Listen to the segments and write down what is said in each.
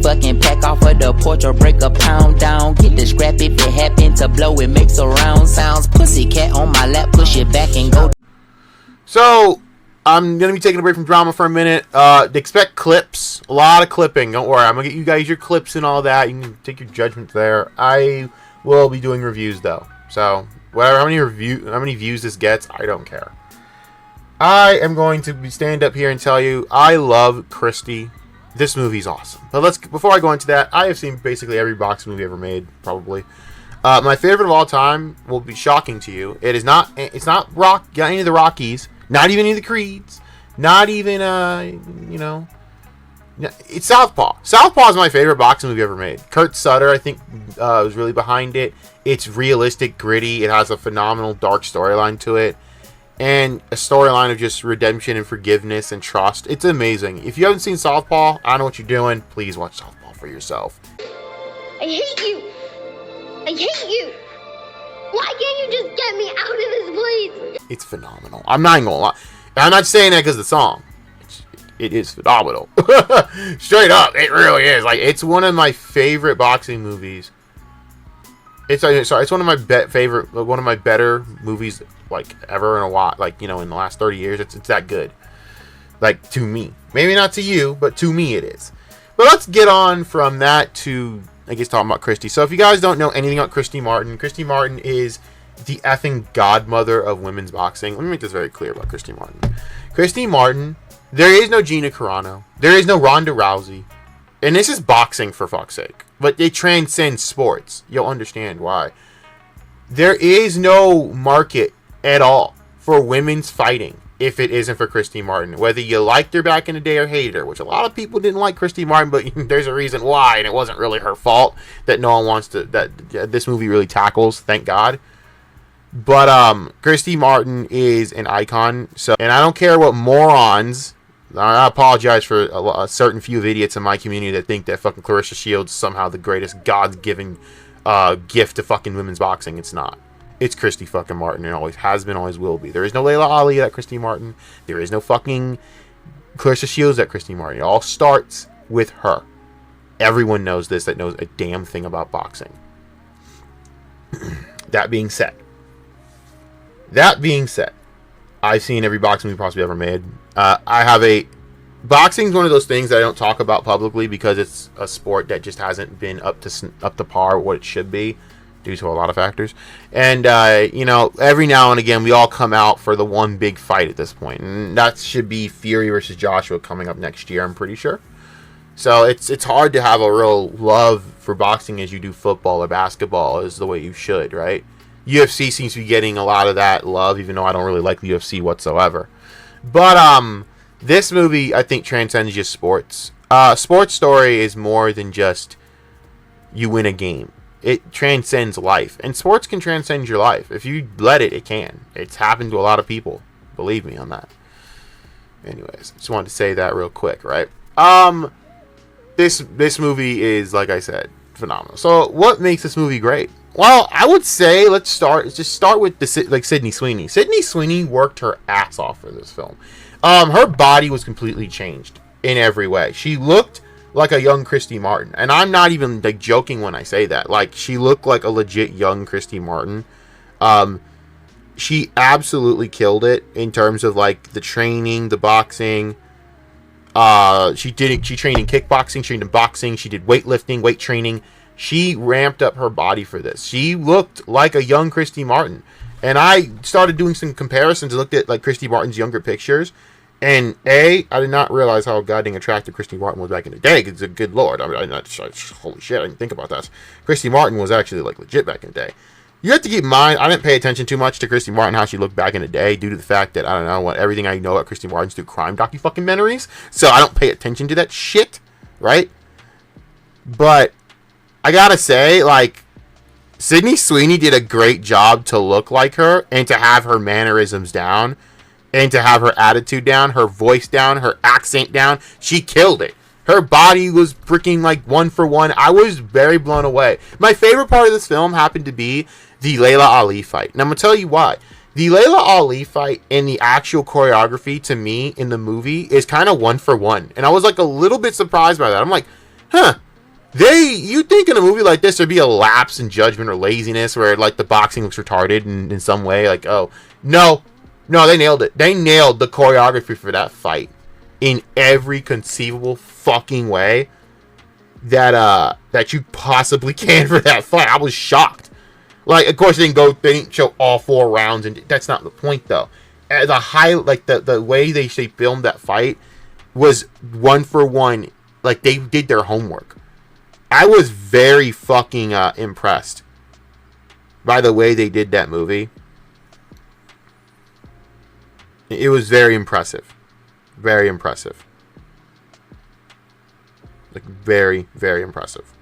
fucking pack off of the porch or break a pound down. Get the scrap if it happen to blow, it makes a round sounds. Pussycat on my lap, push it back and go. So, I'm going to be taking a break from drama for a minute. Expect clips. A lot of clipping. Don't worry. I'm going to get you guys your clips and all that. You can take your judgment there. I will be doing reviews, though. So, whatever, how many views this gets, I don't care. I am going to stand up here and tell you, I love Christy. This movie's awesome. But before I go into that, I have seen basically every boxing movie ever made, probably. My favorite of all time will be shocking to you. It's not any of the Rockies. Not even any of the Creeds. Not even, it's Southpaw. Southpaw is my favorite boxing movie ever made. Kurt Sutter, I think, was really behind it. It's realistic, gritty. It has a phenomenal dark storyline to it. And a storyline of just redemption and forgiveness and trust. It's amazing. If you haven't seen Southpaw, I don't know what you're doing. Please watch Southpaw for yourself. I hate you. I hate you. Why can't you just get me out of this place? It's phenomenal. I'm not even gonna lie. I'm not saying that because of the song. It is phenomenal. Straight up, it really is. Like, it's one of my favorite boxing movies. It's one of my one of my better movies like ever in a while. Like, in the last 30 years, it's that good. Like, to me, maybe not to you, but to me it is. But let's get on from that to, I guess, talking about Christy. So if you guys don't know anything about Christy Martin is the effing godmother of women's boxing. Let me make this very clear about Christy Martin. Christy Martin, there is no Gina Carano. There is no Ronda Rousey. And this is boxing, for fuck's sake. But they transcend sports. You'll understand why. There is no market at all for women's fighting if it isn't for Christy Martin. Whether you liked her back in the day or hated her, which a lot of people didn't like Christy Martin, but there's a reason why, and it wasn't really her fault that no one wants to, that this movie really tackles, thank God. But Christy Martin is an icon. So, and I don't care what morons. I apologize for a certain few of idiots in my community that think that fucking Clarissa Shields is somehow the greatest God-given gift to fucking women's boxing. It's not. It's Christy fucking Martin. It always has been, always will be. There is no Layla Ali at Christy Martin. There is no fucking Clarissa Shields at Christy Martin. It all starts with her. Everyone knows this that knows a damn thing about boxing. That being said, I've seen every boxing movie possibly ever made. Boxing's one of those things that I don't talk about publicly because it's a sport that just hasn't been up to par with what it should be due to a lot of factors. And every now and again we all come out for the one big fight at this point, and that should be Fury versus Joshua coming up next year, I'm pretty sure. So it's hard to have a real love for boxing as you do football or basketball is the way you should, right? UFC seems to be getting a lot of that love, even though I don't really like the UFC whatsoever. But this movie, I think, transcends just sports. Sports story is more than just you win a game. It transcends life. And sports can transcend your life. If you let it, it can. It's happened to a lot of people. Believe me on that. Anyways, just wanted to say that real quick, right? This movie is, like I said, phenomenal. So, what makes this movie great? Well, I would say let's start with Sydney Sweeney. Sydney Sweeney worked her ass off for this film. Her body was completely changed in every way. She looked like a young Christy Martin, and I'm not even joking when I say that. Like, she looked like a legit young Christy Martin. She absolutely killed it in terms of the training, the boxing. She trained in kickboxing, she trained in boxing, she did weightlifting, weight training. She ramped up her body for this. She looked like a young Christy Martin. And I started doing some comparisons and looked at Christy Martin's younger pictures. And I did not realize how goddamn attractive Christy Martin was back in the day. It's a good lord. Holy shit, I didn't think about that. Christy Martin was actually legit back in the day. You have to keep in mind, I didn't pay attention too much to Christy Martin, how she looked back in the day, due to the fact that, I don't know, everything I know about Christy Martin's through crime documentaries. So I don't pay attention to that shit, right? But I gotta say, Sydney Sweeney did a great job to look like her and to have her mannerisms down and to have her attitude down, her voice down, her accent down. She killed it. Her body was freaking one for one. I was very blown away. My favorite part of this film happened to be the Layla Ali fight. And I'm going to tell you why. The Layla Ali fight and the actual choreography to me in the movie is kind of one for one. And I was a little bit surprised by that. I'm like, huh. You think in a movie like this there'd be a lapse in judgment or laziness where like the boxing looks retarded in some way, like, oh no, they nailed it. They nailed the choreography for that fight in every conceivable fucking way that you possibly can for that fight. I was shocked. Like, of course they didn't show all 4 rounds, and that's not the point though. The way they filmed that fight was 1 for 1. Like, they did their homework. I was very fucking impressed by the way they did that movie. It was very impressive. Very impressive. Like, very, very impressive.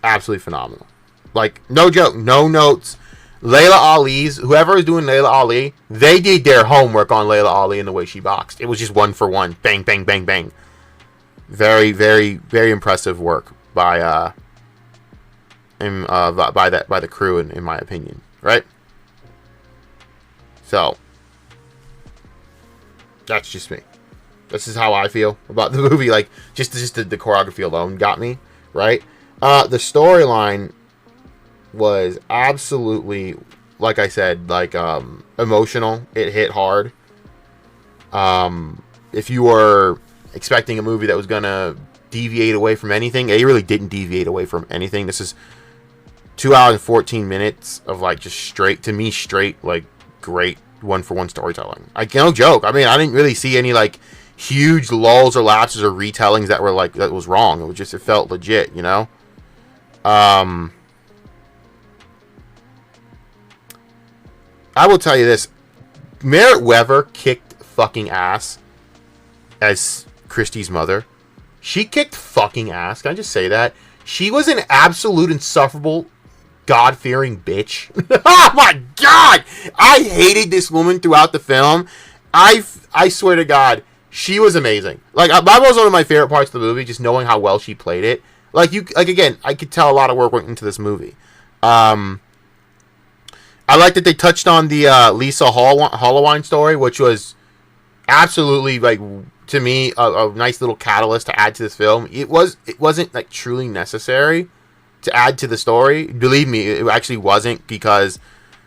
Absolutely phenomenal. Like, no joke, no notes. Whoever is doing Layla Ali, they did their homework on Layla Ali and the way she boxed. It was just 1 for 1. Bang, bang, bang, bang. Very, very, very impressive work by the crew, in my opinion. Right? So, that's just me. This is how I feel about the movie. Like, just the choreography alone got me. Right? The storyline was absolutely, like I said, like, emotional. It hit hard. If you were expecting a movie that was gonna deviate away from anything, it really didn't deviate away from anything. This is 2 hours and 14 minutes of, like, just straight, like, great 1 for 1 storytelling. No joke. I mean, I didn't really see any, like, huge lulls or lapses or retellings that were, like, that was wrong. It felt legit, you know? I will tell you this. Merritt Wever kicked fucking ass as Christy's mother. She kicked fucking ass. Can I just say that? She was an absolute insufferable, God-fearing bitch. Oh my God! I hated this woman throughout the film. I swear to she was amazing. Like, that was one of my favorite parts of the movie, just knowing how well she played it. Again, I could tell a lot of work went into this movie. I like that they touched on the Lisa Hollowine story, which was absolutely, like, to me, a nice little catalyst to add to this film. It wasn't, like, truly necessary to add to the story. Believe me, it actually wasn't, because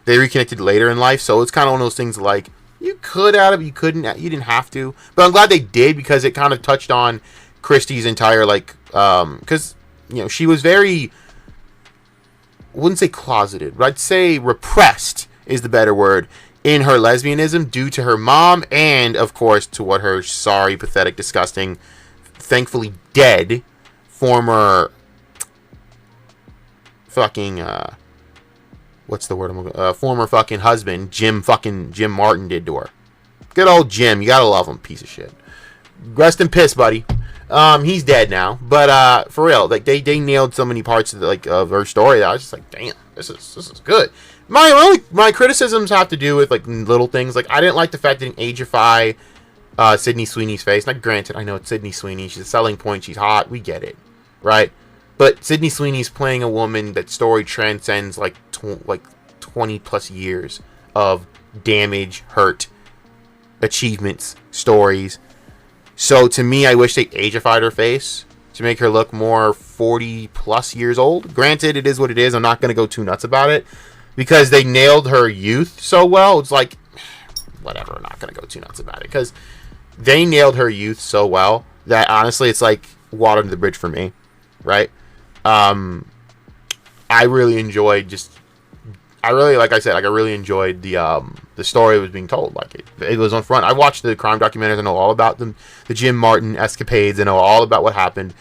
they reconnected later in life. So it's kind of one of those things, like, you could add it, but you couldn't. You didn't have to. But I'm glad they did, because it kind of touched on Christy's entire, like, because, you know, she was very, I wouldn't say closeted, but I'd say repressed is the better word, in her lesbianism due to her mom and, of course, to what her sorry, pathetic, disgusting, thankfully dead former fucking, what's the word former fucking husband, Jim Martin, did to her. Good old Jim. You gotta love him, piece of shit. Rest in piss, buddy. He's dead now, but for real, like, they nailed so many parts of of her story that I was just like, damn, this is good. My criticisms have to do with, like, little things. Like, I didn't like the fact that it didn't ageify Sydney Sweeney's face. Now, granted, I know it's Sydney Sweeney. She's a selling point. She's hot. We get it, right? But Sydney Sweeney's playing a woman that story transcends, like, 20 plus years of damage, hurt, achievements, stories. So, to me, I wish they ageified her face to make her look more 40 plus years old. Granted, it is what it is. I'm not going to go too nuts about it, because they nailed her youth so well. It's like, whatever, I'm not going to go too nuts about it, because they nailed her youth so well that, honestly, it's like water to the bridge for me, right? I really enjoyed I really enjoyed the story that was being told. Like, it was on front. I watched the crime documentaries. I know all about the Jim Martin escapades. I know all about what happened.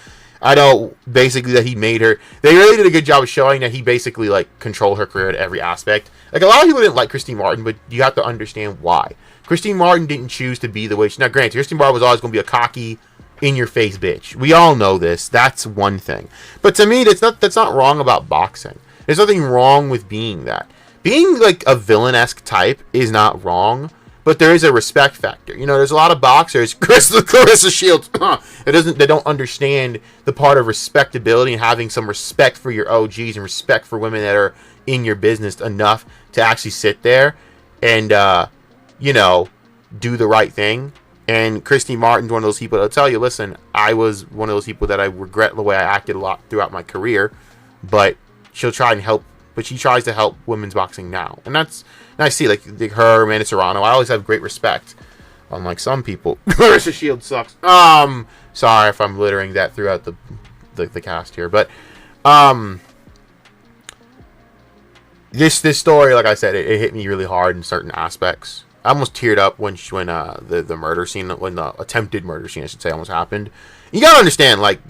I know basically that he made her. They really did a good job of showing that he basically, like, controlled her career at every aspect. Like, a lot of people didn't like Christy Martin, but you have to understand why. Christy Martin didn't choose to be the way she. Now, granted, Christy Martin was always going to be a cocky, in-your-face bitch. We all know this. That's one thing. But to me, that's not wrong about boxing. There's nothing wrong with being that. Being, like, a villain-esque type is not wrong, but there is a respect factor. You know, there's a lot of boxers, Clarissa Shields, they don't understand the part of respectability and having some respect for your OGs and respect for women that are in your business enough to actually sit there and, you know, do the right thing. And Christy Martin's one of those people that'll tell you, listen, I was one of those people that I regret the way I acted a lot throughout my career, but she'll try and help. But she tries to help women's boxing now, and I see like her, Amanda Serrano. I always have great respect. Unlike some people, Clarissa Shields sucks. Sorry if I'm littering that throughout the cast here, but this story, like I said, it hit me really hard in certain aspects. I almost teared up when the murder scene, when the attempted murder scene, I should say, almost happened. You gotta understand, like,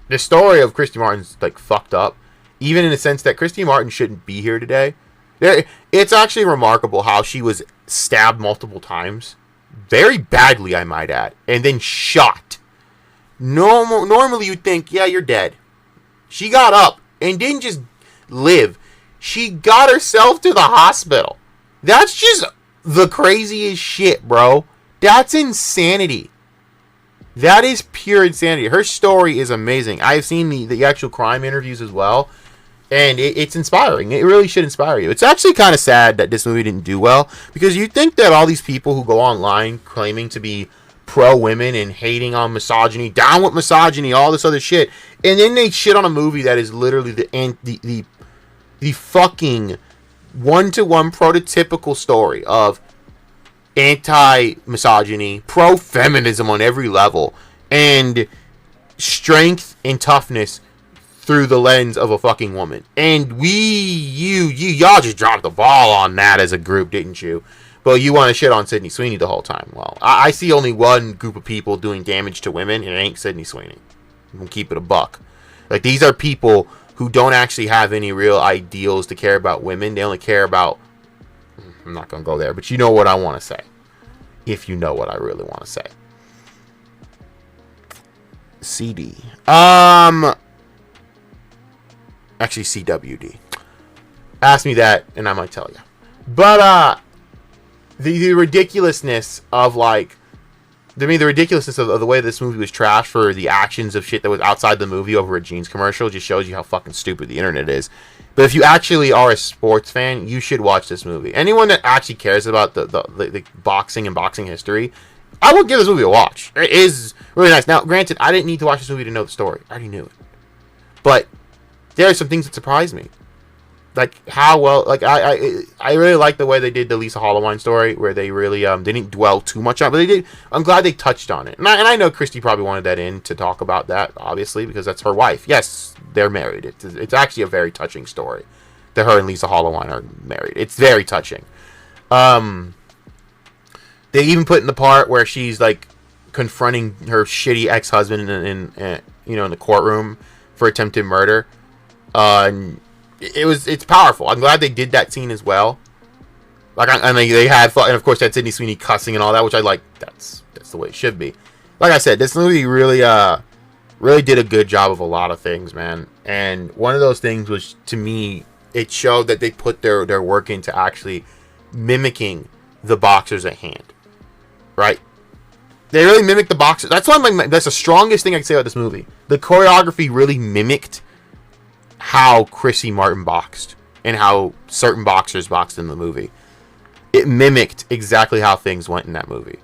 the story of Christy Martin's like fucked up, even in the sense that Christy Martin shouldn't be here today. It's actually remarkable how she was stabbed multiple times, very badly, I might add, and then shot. Normally you'd think, yeah, you're dead. She got up and didn't just live. She got herself to the hospital. That's just the craziest shit, bro. That's insanity. That is pure insanity. Her story is amazing. I've seen the actual crime interviews as well, and it's inspiring. It really should inspire you. It's actually kind of sad that this movie didn't do well, because you think that all these people who go online claiming to be pro-women and hating on misogyny, down with misogyny, all this other shit, and then they shit on a movie that is literally the fucking one-to-one prototypical story of anti-misogyny, pro-feminism on every level, and strength and toughness through the lens of a fucking woman. And y'all just dropped the ball on that as a group, didn't you? But you want to shit on Sydney Sweeney the whole time. Well, I see only one group of people doing damage to women, and it ain't Sydney Sweeney. I'm gonna keep it a buck. Like, these are people who don't actually have any real ideals to care about women. They only care about... I'm not going to go there, but you know what I want to say. If you know what I really want to say. CD. Actually, CWD. Ask me that, and I might tell you. But, the ridiculousness of, like... I mean, the ridiculousness of the way this movie was trashed for the actions of shit that was outside the movie over a jeans commercial just shows you how fucking stupid the internet is. But if you actually are a sports fan, you should watch this movie. Anyone that actually cares about the boxing and boxing history, I would give this movie a watch. It is really nice. Now, granted, I didn't need to watch this movie to know the story. I already knew it. But there are some things that surprised me. Like, how well... Like, I really like the way they did the Lisa Hollowine story, where they really... they didn't dwell too much on it, but they did... I'm glad they touched on it. And I know Christy probably wanted that in to talk about that, obviously, because that's her wife. Yes, they're married. It's actually a very touching story that her and Lisa Hollowine are married. It's very touching. They even put in the part where she's, like, confronting her shitty ex-husband in the courtroom for attempted murder. And... It's powerful. I'm glad they did that scene as well. Like, I mean, they had fun, and of course that Sydney Sweeney cussing and all that, which I like. That's the way it should be. Like I said, this movie really did a good job of a lot of things, man. And one of those things was, to me, it showed that they put their work into actually mimicking the boxers at hand. Right? They really mimicked the boxers. That's the strongest thing I can say about this movie. The choreography really mimicked how Chrissy Martin boxed and how certain boxers boxed in the movie. It mimicked exactly how things went in that movie.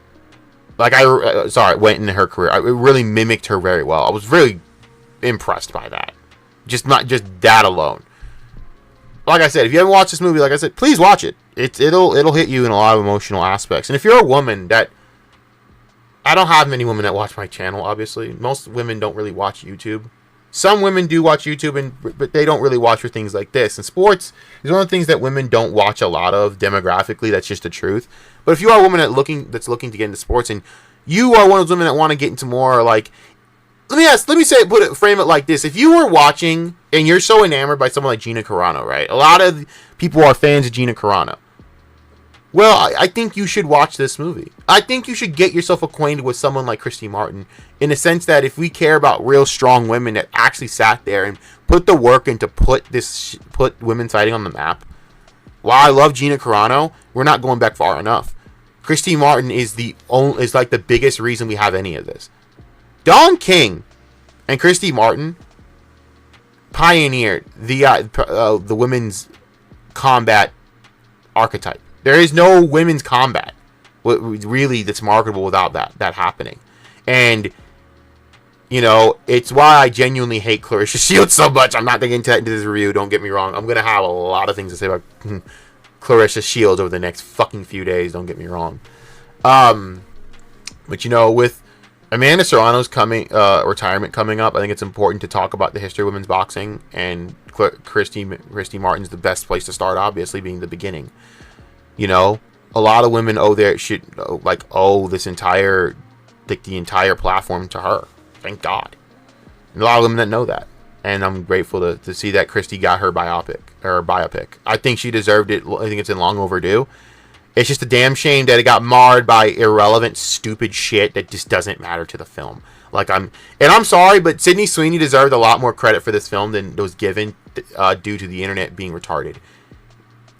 Like, went in her career. It really mimicked her very well. I was really impressed by that. Not just that alone. Like I said, if you haven't watched this movie, like I said, please watch it. It'll hit you in a lot of emotional aspects. And if you're a woman that... I don't have many women that watch my channel, obviously. Most women don't really watch YouTube. Some women do watch YouTube, but they don't really watch for things like this. And sports is one of the things that women don't watch a lot of demographically. That's just the truth. But if you are a woman that's looking to get into sports, and you are one of those women that want to get into more, like, frame it like this. If you were watching and you're so enamored by someone like Gina Carano, right? A lot of people are fans of Gina Carano. Well, I think you should watch this movie. I think you should get yourself acquainted with someone like Christy Martin, in the sense that if we care about real strong women that actually sat there and put the work in to put women's fighting on the map. While I love Gina Carano, we're not going back far enough. Christy Martin is like the biggest reason we have any of this. Don King and Christy Martin pioneered the women's combat archetype. There is no women's combat. really that's marketable without that happening. And you know, it's why I genuinely hate Clarissa Shields so much. I'm not going to get into this review, don't get me wrong. I'm going to have a lot of things to say about Clarissa Shields over the next fucking few days, don't get me wrong. But, you know, with Amanda Serrano's retirement coming up, I think it's important to talk about the history of women's boxing. And Christy Martin's the best place to start, obviously, being the beginning. You know, a lot of women owe the entire platform to her. Thank God. And a lot of women that know that. And I'm grateful to see that Christy got her biopic. I think she deserved it. I think it's long overdue. It's just a damn shame that it got marred by irrelevant, stupid shit that just doesn't matter to the film. I'm sorry, but Sydney Sweeney deserved a lot more credit for this film than was given due to the internet being retarded.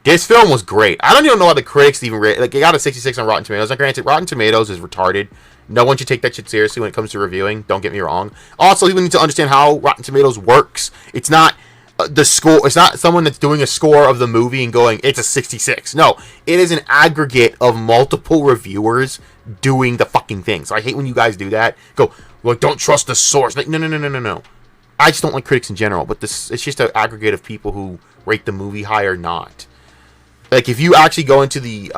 This film was great. I don't even know why the critics even it got a 66 on Rotten Tomatoes. Now, granted, Rotten Tomatoes is retarded. No one should take that shit seriously when it comes to reviewing. Don't get me wrong. Also, we need to understand how Rotten Tomatoes works. It's not the score. It's not someone that's doing a score of the movie and going, it's a 66. No, it is an aggregate of multiple reviewers doing the fucking thing. So I hate when you guys do that. Go, well, don't trust the source. Like, no. I just don't like critics in general. But it's just an aggregate of people who rate the movie high or not. Like, if you actually go into the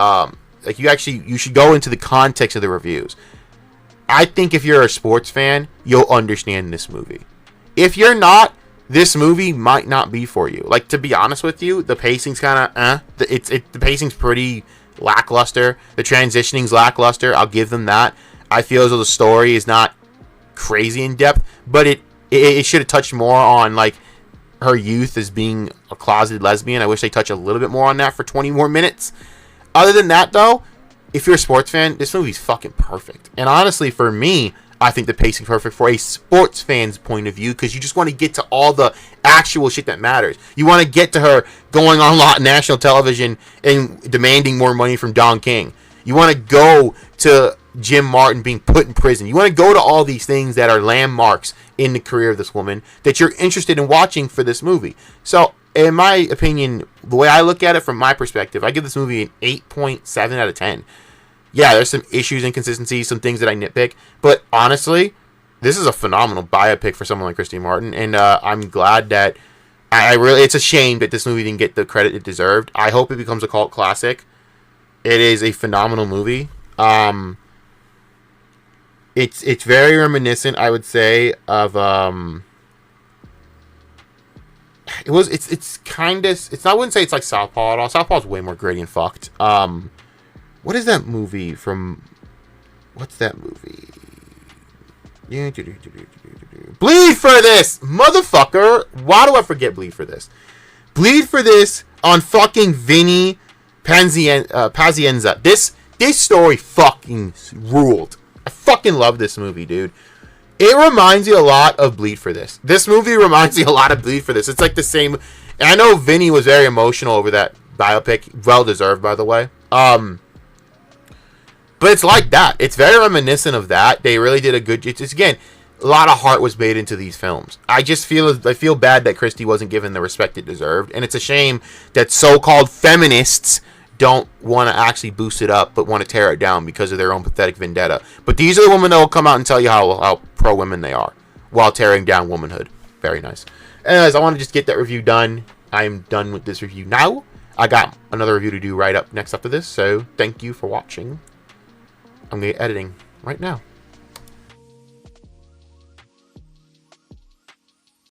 you should go into the context of the reviews. I think if you're a sports fan, you'll understand this movie. If you're not, this movie might not be for you. Like, to be honest with you, the pacing's kind of the pacing's pretty lackluster. The transitioning's lackluster. I'll give them that. I feel as though the story is not crazy in depth, but it should have touched more on like her youth as being a closeted lesbian. I wish they touched a little bit more on that for 20 more minutes. Other than that, though, if you're a sports fan, this movie's fucking perfect. And honestly, for me, I think the pacing's perfect for a sports fan's point of view, because you just want to get to all the actual shit that matters. You want to get to her going on national television and demanding more money from Don King. You want to go to Jim Martin being put in prison. You want to go to all these things that are landmarks in the career of this woman that you're interested in watching for this movie. So, in my opinion, the way I look at it from my perspective, I give this movie an 8.7 out of 10. Yeah, there's some issues, inconsistencies, some things that I nitpick, but honestly, this is a phenomenal biopic for someone like Christy Martin, and I'm glad that it's a shame that this movie didn't get the credit it deserved. I hope it becomes a cult classic. It is a phenomenal movie. It's very reminiscent, I would say, of I wouldn't say it's like Southpaw at all. Southpaw's way more gritty and fucked. What is that movie from? What's that movie? Bleed for This, motherfucker. Why do I forget Bleed for This? Bleed for This on fucking Vinny Pazienza. This story fucking ruled. I fucking love this movie, dude. It reminds you a lot of Bleed for This. This movie reminds you a lot of Bleed for This. It's like the same. And I know Vinny was very emotional over that biopic. Well deserved, by the way. But it's like that. It's very reminiscent of that. They really did a good. It's again, a lot of heart was made into these films. I feel bad that Christy wasn't given the respect it deserved, and it's a shame that so-called feminists don't want to actually boost it up, but want to tear it down because of their own pathetic vendetta. But these are the women that will come out and tell you how pro-women they are while tearing down womanhood. Very nice. Anyways, I want to just get that review done. I'm done with this review now. I got another review to do right up next after this, so thank you for watching. I'm going to get editing right now.